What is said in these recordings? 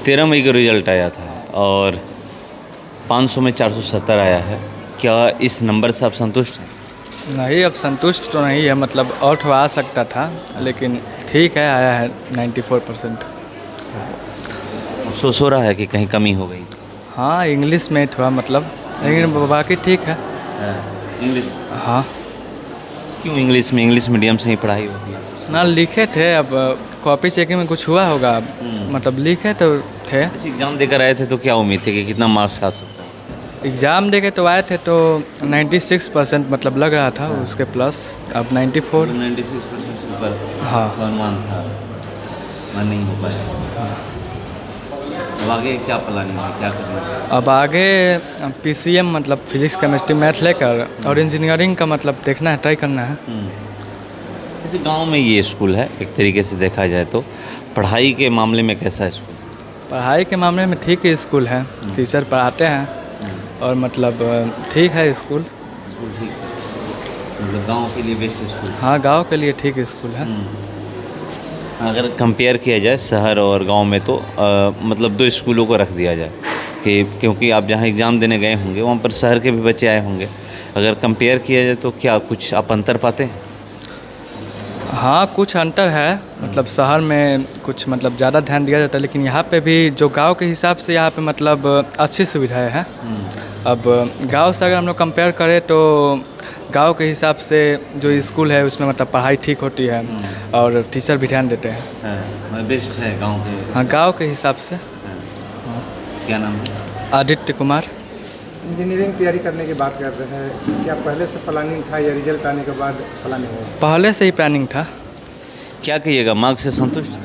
13 मई का रिजल्ट आया था और 500 में 470 आया है। क्या इस नंबर से आप संतुष्ट हैं? नहीं, अब संतुष्ट तो नहीं है, मतलब और थोड़ा आ सकता था, लेकिन ठीक है, आया है 94%। अफसोस हो रहा है कि कहीं कमी हो गई? हाँ, इंग्लिश में थोड़ा मतलब, लेकिन बाकी ठीक है। इंग्लिश? हाँ, क्यों इंग्लिश में? इंग्लिश मीडियम से ही पढ़ाई होती है। ना लिखे थे, अब कॉपी चेकिंग में कुछ हुआ होगा, मतलब लिखे तो थे। अच्छा, एग्ज़ाम देकर आए थे तो क्या उम्मीद थी कि कितना मार्क्स आ सकता है? एग्ज़ाम देके तो आए थे तो 96% मतलब लग रहा था, उसके प्लस अब 94। 96% से ऊपर हाँ, अनुमान था, मैं नहीं हो पाया। अब आगे क्या प्लानिंग है, क्या करना है? अब आगे PCM मतलब फिजिक्स केमिस्ट्री मैथ लेकर और इंजीनियरिंग का मतलब देखना है, ट्राई करना है। जैसे गांव में ये स्कूल है, एक तरीके से देखा जाए तो पढ़ाई के मामले में कैसा है स्कूल? पढ़ाई के मामले में ठीक ही स्कूल है, टीचर पढ़ाते हैं और मतलब ठीक है स्कूल। स्कूल ठीक है, मतलब गांव के लिए बेस्ट स्कूल? हाँ, गांव के लिए ठीक स्कूल है। अगर कंपेयर किया जाए शहर और गांव में तो मतलब दो स्कूलों को रख दिया जाए कि क्योंकि आप जहां एग्ज़ाम देने गए होंगे वहां पर शहर के भी बच्चे आए होंगे, अगर कंपेयर किया जाए तो क्या कुछ आप अंतर पाते हैं? हाँ, कुछ अंतर है, मतलब शहर में कुछ मतलब ज़्यादा ध्यान दिया जाता है, लेकिन यहाँ पे भी जो गांव के हिसाब से यहाँ पे मतलब अच्छी सुविधाएं हैं। अब गांव से अगर हम लोग कंपेयर करें तो गांव के हिसाब से जो स्कूल है उसमें मतलब पढ़ाई ठीक होती है और टीचर भी ध्यान देते हैं। बेस्ट है गांव के? हाँ, गांव के हिसाब से। क्या नाम है? आदित्य कुमार। इंजीनियरिंग तैयारी करने की बात कर रहे हैं, क्या पहले से प्लानिंग था या रिजल्ट आने के बाद प्लानिंग हुआ? पहले से ही प्लानिंग था। क्या कहिएगा, मार्क्स से संतुष्ट?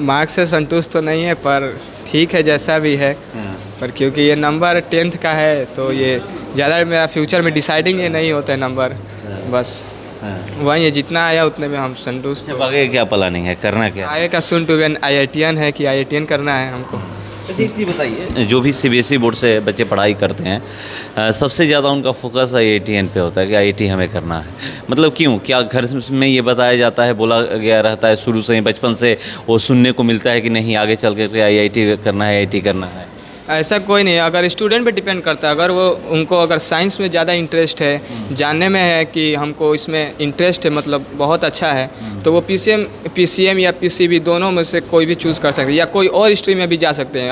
मार्क्स से संतुष्ट तो नहीं है, पर ठीक है जैसा भी है। पर क्योंकि ये नंबर 10th का है तो ये ज़्यादा मेरा फ्यूचर में डिसाइडिंग ये नहीं होता है नंबर, बस वही है, जितना आया उतने में हम संतुष्ट। अब आगे क्या प्लानिंग है, करना क्या? आगे का सुन टू बी IITian है कि IITian करना है हमको। एक चीज़ बताइए, जो भी CBSE बोर्ड से बच्चे पढ़ाई करते हैं सबसे ज़्यादा उनका फोकस IITian पे होता है कि IIT हमें करना है, मतलब क्यों? क्या घर में ये बताया जाता है, बोला गया रहता है शुरू से ही, बचपन से वो सुनने को मिलता है कि नहीं आगे चल कर IIT करना है, IIT करना है? ऐसा कोई नहीं है, अगर स्टूडेंट पे डिपेंड करता है। अगर वो उनको अगर साइंस में ज़्यादा इंटरेस्ट है, जानने में है कि हमको इसमें इंटरेस्ट है, मतलब बहुत अच्छा है, तो वो PCM या PCB दोनों में से कोई भी चूज़ कर सकते हैं, या कोई और स्ट्रीम में भी जा सकते हैं।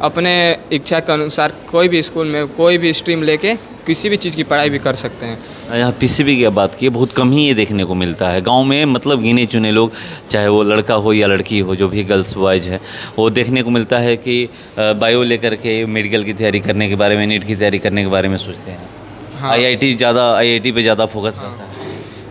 अपने इच्छा के अनुसार कोई भी स्कूल में कोई भी स्ट्रीम लेके किसी भी चीज़ की पढ़ाई भी कर सकते हैं। यहाँ PCB की बात की, बहुत कम ही ये देखने को मिलता है गांव में, मतलब गिने चुने लोग, चाहे वो लड़का हो या लड़की हो, जो भी गर्ल्स बॉयज़ है, वो देखने को मिलता है कि बायो लेकर के मेडिकल की तैयारी करने के बारे में, नीट की तैयारी करने के बारे में सोचते हैं। हाँ। IIT पे ज़्यादा फोकस रहता है,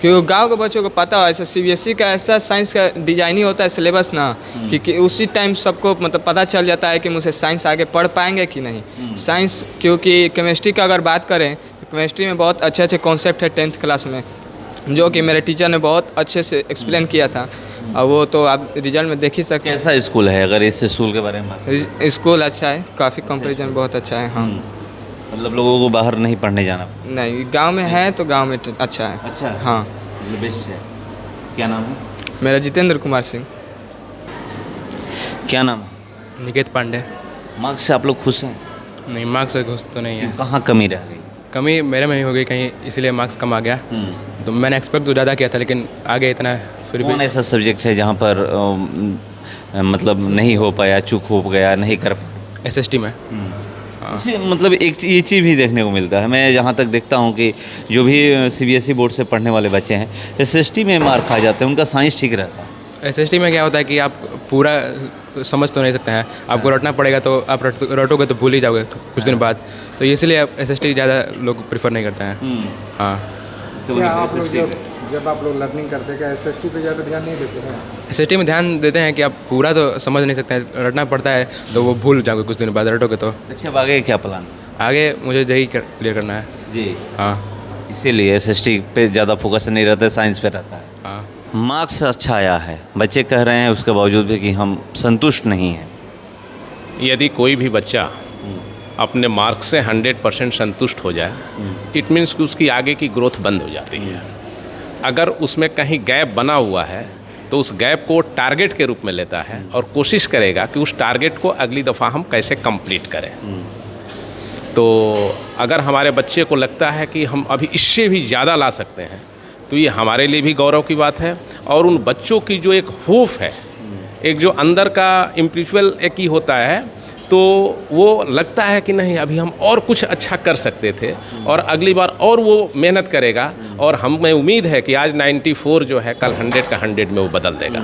क्योंकि गांव के बच्चों को पता है, ऐसा CBSE का ऐसा साइंस का डिजाइन ही होता है सिलेबस ना, कि उसी टाइम सबको मतलब पता चल जाता है कि मुझे साइंस आगे पढ़ पाएंगे कि नहीं। साइंस, क्योंकि केमिस्ट्री का अगर बात करें तो केमिस्ट्री में बहुत अच्छे अच्छे कॉन्सेप्ट है 10th क्लास में, जो कि मेरे टीचर ने बहुत अच्छे से एक्सप्लेन किया था, और वो तो आप रिजल्ट में देख ही सकते हैं। कैसा स्कूल है, अगर इस स्कूल के बारे में बात करें? स्कूल अच्छा है, काफ़ी कंपेरिजन बहुत अच्छा है। हाँ, मतलब लोगों को बाहर नहीं पढ़ने जाना? नहीं, गाँव में है तो गाँव में अच्छा है। अच्छा है, हाँ, मतलब बेस्ट है। क्या नाम है? मेरा जितेंद्र कुमार सिंह। क्या नाम है? निकेत पांडे। मार्क्स से आप लोग खुश हैं? नहीं, मार्क्स से खुश तो नहीं है, कहाँ कमी रह गई? कमी मेरे में ही हो गई कहीं, इसलिए मार्क्स कम आ गया। तो मैंने एक्सपेक्ट तो ज़्यादा किया था, लेकिन आगे इतना फिर कौन भी। ऐसा सब्जेक्ट है जहाँ पर मतलब नहीं हो पाया, चूक हो गया, नहीं कर पाया? SST में मतलब एक ये चीज़ भी देखने को मिलता है, मैं जहाँ तक देखता हूँ कि जो भी CBSE बोर्ड से पढ़ने वाले बच्चे हैं SST में मार्क खा जाते हैं, उनका साइंस ठीक रहता है। SST में क्या होता है कि आप पूरा समझ तो नहीं सकते हैं, आपको रटना पड़ेगा, तो आप रटोगे तो भूल ही जाओगे तो कुछ दिन बाद, तो इसलिए आप SST ज़्यादा लोग प्रेफर नहीं करते हैं। हाँ, तो क्या आप लोग जब आप लोग लर्निंग करते हैं, क्या SST पे ज़्यादा ध्यान नहीं देते हैं? SST में ध्यान देते हैं कि आप पूरा तो समझ नहीं सकते हैं, रटना पड़ता है, तो वो भूल जाओगे कुछ दिन बाद रटोगे तो। अच्छा, अब आगे क्या प्लान? आगे मुझे JEE क्लियर करना है जी। हाँ। इसीलिए SST पे ज़्यादा फोकस नहीं रहता है, साइंस पे रहता है। हाँ, मार्क्स अच्छा आया है, बच्चे कह रहे हैं उसके बावजूद भी कि हम संतुष्ट नहीं हैं। यदि कोई भी बच्चा अपने मार्क्स से 100% संतुष्ट हो जाए, इट मीन्स कि उसकी आगे की ग्रोथ बंद हो जाती है। अगर उसमें कहीं गैप बना हुआ है तो उस गैप को टारगेट के रूप में लेता है और कोशिश करेगा कि उस टारगेट को अगली दफ़ा हम कैसे कंप्लीट करें। तो अगर हमारे बच्चे को लगता है कि हम अभी इससे भी ज़्यादा ला सकते हैं तो ये हमारे लिए भी गौरव की बात है। और उन बच्चों की जो एक होप है, एक जो अंदर का इम्प्रिचुअल एक ही होता है, तो वो लगता है कि नहीं अभी हम और कुछ अच्छा कर सकते थे और अगली बार और वो मेहनत करेगा। और हमें उम्मीद है कि आज 94 जो है कल 100 का 100 में वो बदल देगा।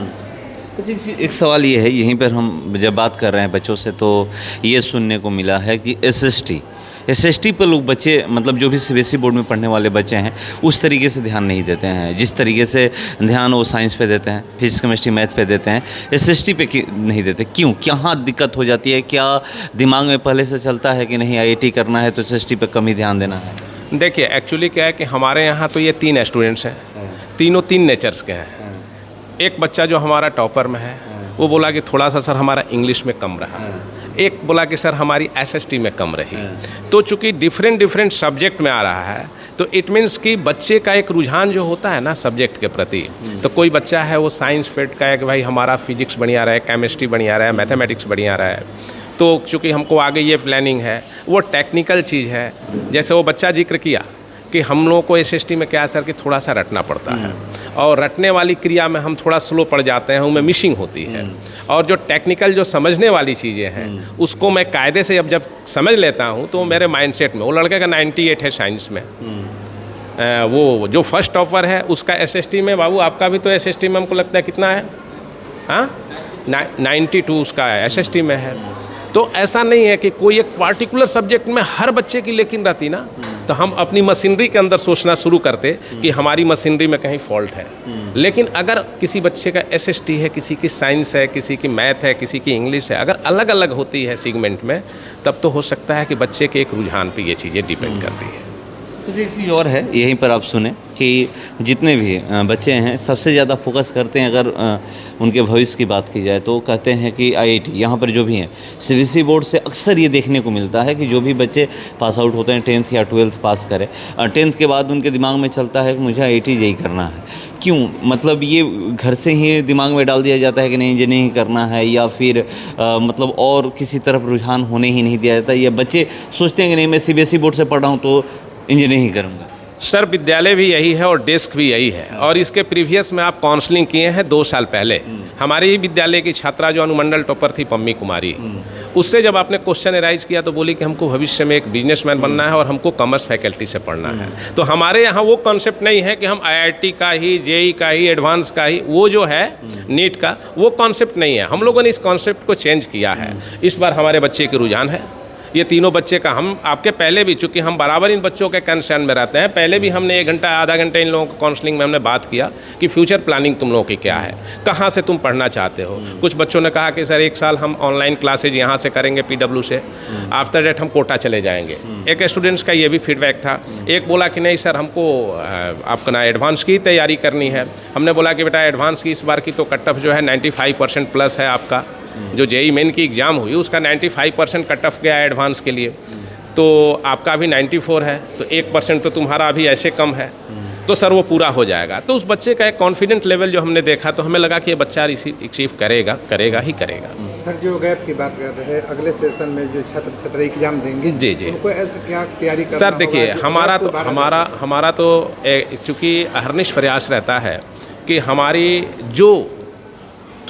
एक सवाल ये है, यहीं पर हम जब बात कर रहे हैं बच्चों से तो ये सुनने को मिला है कि एसएसटी पर लोग बच्चे मतलब जो भी सीबीएसई बोर्ड में पढ़ने वाले बच्चे हैं उस तरीके से ध्यान नहीं देते हैं जिस तरीके से ध्यान वो साइंस पे देते हैं, फिजिक्स केमिस्ट्री मैथ पे देते हैं, एसएसटी पे नहीं देते। क्यों, क्या दिक्कत हो जाती है? क्या दिमाग में पहले से चलता है कि नहीं आईआईटी करना है तो एसएसटी पे कम ही ध्यान देना है? देखिए एक्चुअली क्या है कि हमारे यहाँ तो ये 3 स्टूडेंट्स हैं, तीनों 3 नेचर्स के हैं। एक बच्चा जो हमारा टॉपर में है वो बोला कि थोड़ा सा सर हमारा इंग्लिश में कम रहा, एक बोला कि सर हमारी एसएसटी में कम रही। तो चूंकि डिफरेंट सब्जेक्ट में आ रहा है तो इट मीन्स कि बच्चे का एक रुझान जो होता है ना सब्जेक्ट के प्रति, तो कोई बच्चा है वो साइंस फील्ड का है कि भाई हमारा फिजिक्स बढ़िया रहा है, केमिस्ट्री बढ़िया रहा है, मैथमेटिक्स बढ़िया रहा है। तो चूँकि हमको आगे ये प्लानिंग है, वो टेक्निकल चीज़ है। जैसे वो बच्चा जिक्र किया कि हम लोगों को एसएसटी में क्या है सर कि थोड़ा सा रटना पड़ता है और रटने वाली क्रिया में हम थोड़ा स्लो पड़ जाते हैं, उनमें मिसिंग होती है। और जो टेक्निकल जो समझने वाली चीज़ें हैं उसको मैं कायदे से जब समझ लेता हूँ तो मेरे माइंडसेट में वो लड़के का 98 है साइंस में। वो जो फर्स्ट टॉपर है उसका एसएसटी में, बाबू आपका भी तो एसएसटी में हमको लगता है कितना है? हाँ 92 उसका है एसएसटी में है। तो ऐसा नहीं है कि कोई एक पार्टिकुलर सब्जेक्ट में हर बच्चे की लेकिन रहती ना, तो हम अपनी मशीनरी के अंदर सोचना शुरू करते कि हमारी मशीनरी में कहीं फॉल्ट है। लेकिन अगर किसी बच्चे का एसएसटी है, किसी की साइंस है, किसी की मैथ है, किसी की इंग्लिश है, अगर अलग अलग होती है सेगमेंट में, तब तो हो सकता है कि बच्चे के एक रुझान पे ये चीज़ें डिपेंड करती है। तो एक चीज़ और है, यहीं पर आप सुने कि जितने भी बच्चे हैं सबसे ज़्यादा फोकस करते हैं, अगर उनके भविष्य की बात की जाए तो कहते हैं कि आईआईटी। यहाँ पर जो भी हैं सीबीएसई बोर्ड से अक्सर ये देखने को मिलता है कि जो भी बच्चे पास आउट होते हैं 10th या 12th पास करें, 10th के बाद उनके दिमाग में चलता है कि मुझे आईआईटी यही करना है। क्यों, मतलब ये घर से ही दिमाग में डाल दिया जाता है कि नहीं इंजीनियरिंग करना है, या फिर मतलब और किसी तरफ रुझान होने ही नहीं दिया जाता? या बच्चे सोचते हैं कि नहीं मैं सीबीएसई बोर्ड से पढ़ रहा हूँ तो इंजीनियरिंग करूँगा? सर विद्यालय भी यही है और डेस्क भी यही है। और इसके प्रीवियस में आप काउंसलिंग किए हैं 2 साल पहले। हमारे ही विद्यालय की छात्रा जो अनुमंडल टॉपर थी पम्मी कुमारी, उससे जब आपने क्वेश्चन एराइज किया तो बोली कि हमको भविष्य में एक बिजनेसमैन बनना है और हमको कॉमर्स फैकल्टी से पढ़ना है। तो हमारे यहाँ वो कॉन्सेप्ट नहीं है कि हम आईआईटी का ही, जेई का ही, एडवांस का ही, वो जो है नीट का, वो कॉन्सेप्ट नहीं है। हम लोगों ने इस कॉन्सेप्ट को चेंज किया है। इस बार हमारे बच्चे की रुझान है ये तीनों बच्चे का। हम आपके पहले भी, चूँकि हम बराबर इन बच्चों के कंसर्न में रहते हैं, पहले भी हमने 1 घंटा आधा घंटा इन लोगों को काउंसलिंग में हमने बात किया कि फ्यूचर प्लानिंग तुम लोगों की क्या है, कहाँ से तुम पढ़ना चाहते हो। कुछ बच्चों ने कहा कि सर 1 साल हम ऑनलाइन क्लासेज यहाँ से करेंगे PW से, आफ्टर डेट हम कोटा चले जाएंगे। एक स्टूडेंट्स का ये भी फीडबैक था। एक बोला कि नहीं सर हमको आपका ना एडवांस की तैयारी करनी है। हमने बोला कि बेटा एडवांस की इस बार की तो कट ऑफ जो है 95% प्लस है। आपका जो जेई मेन की एग्ज़ाम हुई उसका 95% कट ऑफ गया एडवांस के लिए, तो आपका अभी 94 है, तो 1% तो तुम्हारा अभी ऐसे कम है, तो सर वो पूरा हो जाएगा। तो उस बच्चे का एक कॉन्फिडेंट लेवल जो हमने देखा तो हमें लगा कि ये बच्चा अचीव करेगा ही करेगा। सर जो गैप की बात कर रहे हैं, अगले सेशन में जो छात्र एग्जाम देंगे जी उनको ऐसे क्या तैयारी करना सर देखिए होगा? हमारा तो चूँकि अहरनिश प्रयास रहता है कि हमारी जो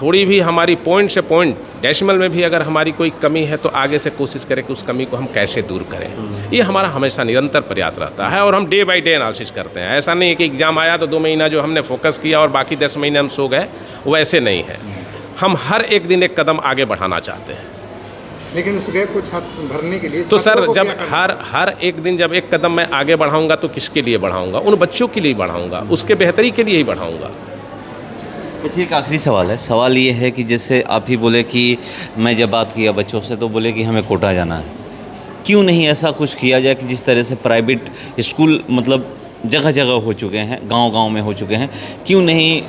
थोड़ी भी हमारी पॉइंट से पॉइंट डेसिमल में भी अगर हमारी कोई कमी है तो आगे से कोशिश करें कि उस कमी को हम कैसे दूर करें। ये हमारा हमेशा निरंतर प्रयास रहता है और हम डे बाय डे एनालिसिस करते हैं। ऐसा नहीं है कि एग्ज़ाम आया तो 2 महीना जो हमने फोकस किया और बाकी 10 महीने हम सो गए, वैसे नहीं है। हम हर एक दिन एक कदम आगे बढ़ाना चाहते हैं। लेकिन उस गैप को भरने के लिए तो सर जब हर एक दिन जब एक कदम मैं आगे बढ़ाऊँगा तो किसके लिए बढ़ाऊँगा? उन बच्चों के लिए बढ़ाऊँगा, उसके बेहतरी के लिए ही बढ़ाऊँगा। अच्छा, एक आखिरी सवाल है। सवाल ये है कि जैसे आप ही बोले कि मैं जब बात किया बच्चों से तो बोले कि हमें कोटा जाना है। क्यों नहीं ऐसा कुछ किया जाए कि जिस तरह से प्राइवेट स्कूल मतलब जगह जगह हो चुके हैं, गांव-गांव में हो चुके हैं, क्यों नहीं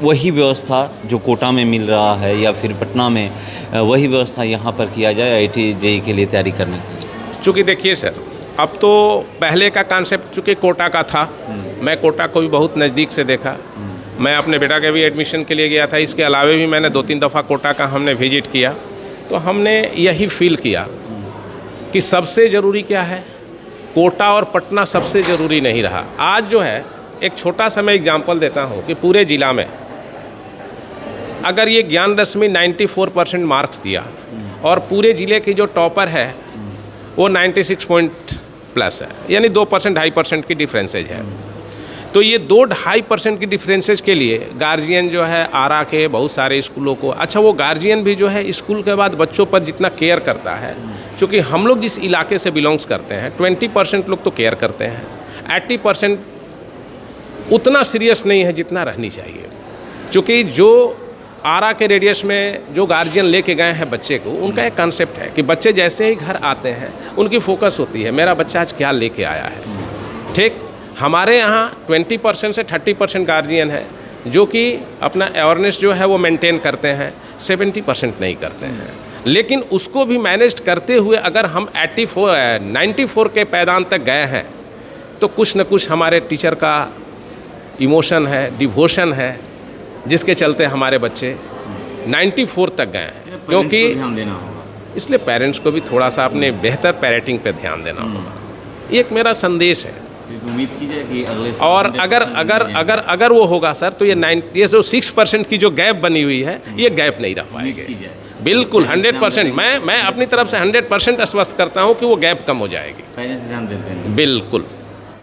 वही व्यवस्था जो कोटा में मिल रहा है या फिर पटना में वही व्यवस्था यहाँ पर किया जाए आईआईटी जेईई के लिए तैयारी करने की? चूँकि देखिए सर, अब तो पहले का कॉन्सेप्ट चूँकि कोटा का था, मैं कोटा को भी बहुत नज़दीक से देखा, मैं अपने बेटा के भी एडमिशन के लिए गया था, इसके अलावा भी मैंने 2-3 दफ़ा कोटा का हमने विजिट किया, तो हमने यही फील किया कि सबसे ज़रूरी क्या है, कोटा और पटना सबसे ज़रूरी नहीं रहा। आज जो है, एक छोटा सा मैं एग्जांपल देता हूँ कि पूरे ज़िला में अगर ये ज्ञान रश्मि 94% मार्क्स दिया और पूरे ज़िले की जो टॉपर है वो 96 पॉइंट प्लस है, यानी 2% 2.5% की डिफरेंसेज है। तो ये 2-2.5% की डिफरेंसेज के लिए गार्जियन जो है आरा के बहुत सारे स्कूलों को, अच्छा वो गार्जियन भी जो है स्कूल के बाद बच्चों पर जितना केयर करता है, क्योंकि हम लोग जिस इलाके से बिलोंग्स करते हैं 20% लोग तो केयर करते हैं, 80% उतना सीरियस नहीं है जितना रहनी चाहिए। क्योंकि जो आरा के रेडियस में जो गार्जियन लेके गए हैं बच्चे को, उनका एक कंसेप्ट है कि बच्चे जैसे ही घर आते हैं उनकी फोकस होती है मेरा बच्चा आज क्या लेके आया है। ठीक, हमारे यहाँ 20% से 30% गार्जियन है जो कि अपना अवेयरनेस जो है वो मेंटेन करते हैं, 70% नहीं करते हैं। लेकिन उसको भी मैनेज करते हुए अगर हम 94 के पैदान तक गए हैं तो कुछ न कुछ हमारे टीचर का इमोशन है, डिवोशन है, जिसके चलते हमारे बच्चे 94 तक गए हैं। क्योंकि इसलिए पेरेंट्स को भी थोड़ा सा अपने बेहतर पेरेंटिंग पे ध्यान देना होगा। ये एक मेरा संदेश है। उम्मीद की जाए कि अगले और अगर वो होगा सर, तो ये जो 6% की जो गैप बनी हुई है, ये गैप नहीं रह पाएगी। बिल्कुल 100%। मैं अपनी तरफ से 100% आश्वस्त करता हूँ कि वो गैप कम हो जाएगी। पेरेंट्स ध्यान देते हैं। बिल्कुल।